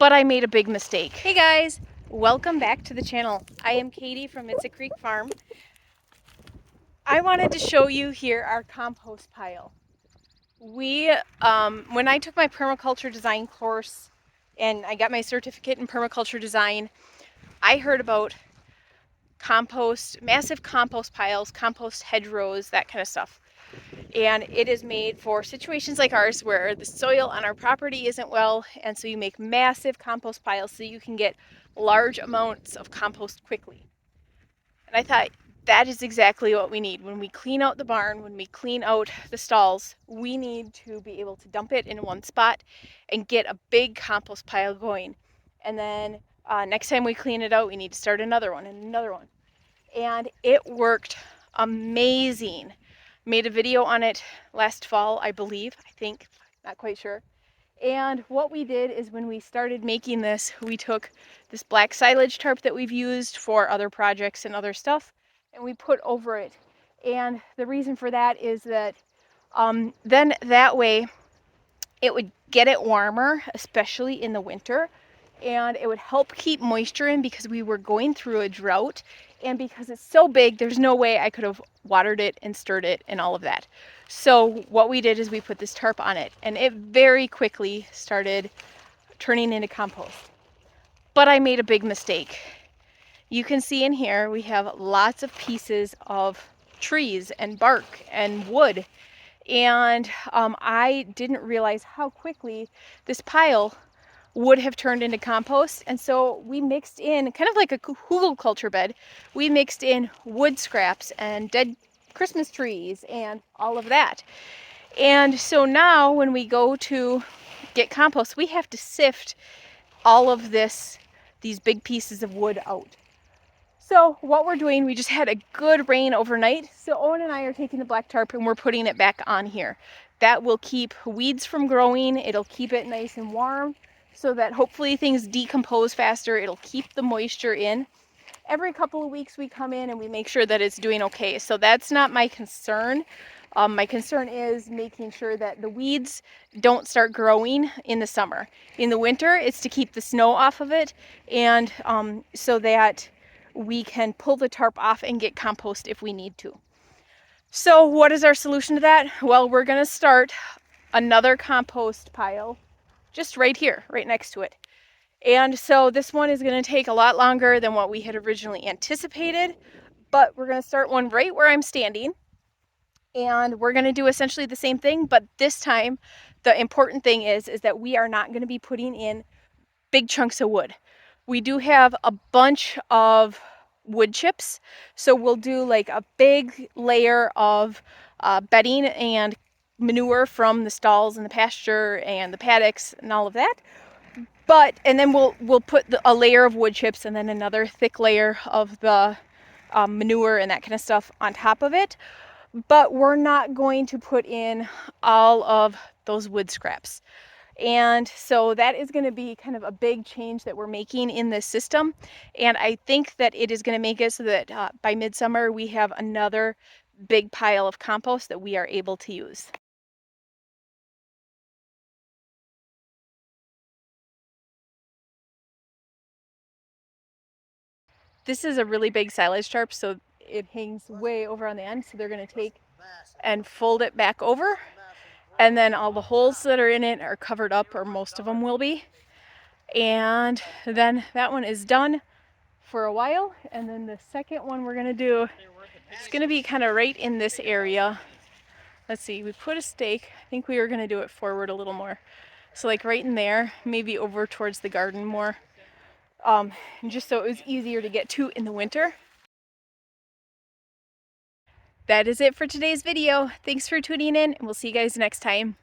but I made a big mistake. Hey guys, welcome back to the channel. I am Katie from Mitza Creek Farm. I wanted to show you here our compost pile. When I took my permaculture design course and I got my certificate in permaculture design, I heard about compost, massive compost piles, compost hedgerows, that kind of stuff. And it is made for situations like ours where the soil on our property isn't well, and so you make massive compost piles so you can get large amounts of compost quickly. And I thought that is exactly what we need. When we clean out the barn, when we clean out the stalls, we need to be able to dump it in one spot and get a big compost pile going. And then next time we clean it out, we need to start another one and another one. And it worked amazing. Made a video on it last fall, I believe, I think, not quite sure. And what we did is when we started making this, we took this black silage tarp that we've used for other projects and other stuff, and we put over it. And the reason for that is that then that way it would get it warmer, especially in the winter, and it would help keep moisture in because we were going through a drought, and because it's so big, there's no way I could have watered it and stirred it and all of that. So what we did is we put this tarp on it, and it very quickly started turning into compost. But I made a big mistake. You can see in here we have lots of pieces of trees and bark and wood, and I didn't realize how quickly this pile would have turned into compost. And so we mixed in, kind of like a hugelkultur bed, we mixed in wood scraps and dead Christmas trees and all of that. And so now when we go to get compost, we have to sift all of these big pieces of wood out. So what we're doing, we just had a good rain overnight, so Owen and I are taking the black tarp and we're putting it back on here. That will keep weeds from growing, it'll keep it nice and warm, so that hopefully things decompose faster. It'll keep the moisture in. Every couple of weeks we come in and we make sure that it's doing okay. So that's not my concern. My concern is making sure that the weeds don't start growing in the summer. In the winter, it's to keep the snow off of it, and so that we can pull the tarp off and get compost if we need to. So what is our solution to that? Well, we're going to start another compost pile just right here, right next to it. And so this one is going to take a lot longer than what we had originally anticipated, but we're going to start one right where I'm standing, and we're going to do essentially the same thing, but this time the important thing is that we are not going to be putting in big chunks of wood. We do have a bunch of wood chips, so we'll do like a big layer of bedding and manure from the stalls and the pasture and the paddocks and all of that. And then we'll put a layer of wood chips and then another thick layer of the manure and that kind of stuff on top of it. But we're not going to put in all of those wood scraps. And so that is going to be kind of a big change that we're making in this system. And I think that it is going to make it so that by midsummer we have another big pile of compost that we are able to use. This is a really big silage tarp, so it hangs way over on the end. So they're going to take and fold it back over, and then all the holes that are in it are covered up, or most of them will be. And then that one is done for a while. And then the second one we're going to do, it's going to be kind of right in this area. Let's see, we put a stake. I think we were going to do it forward a little more. So like right in there, maybe over towards the garden more. Just so it was easier to get to in the winter. That is it for today's video. Thanks for tuning in, and we'll see you guys next time.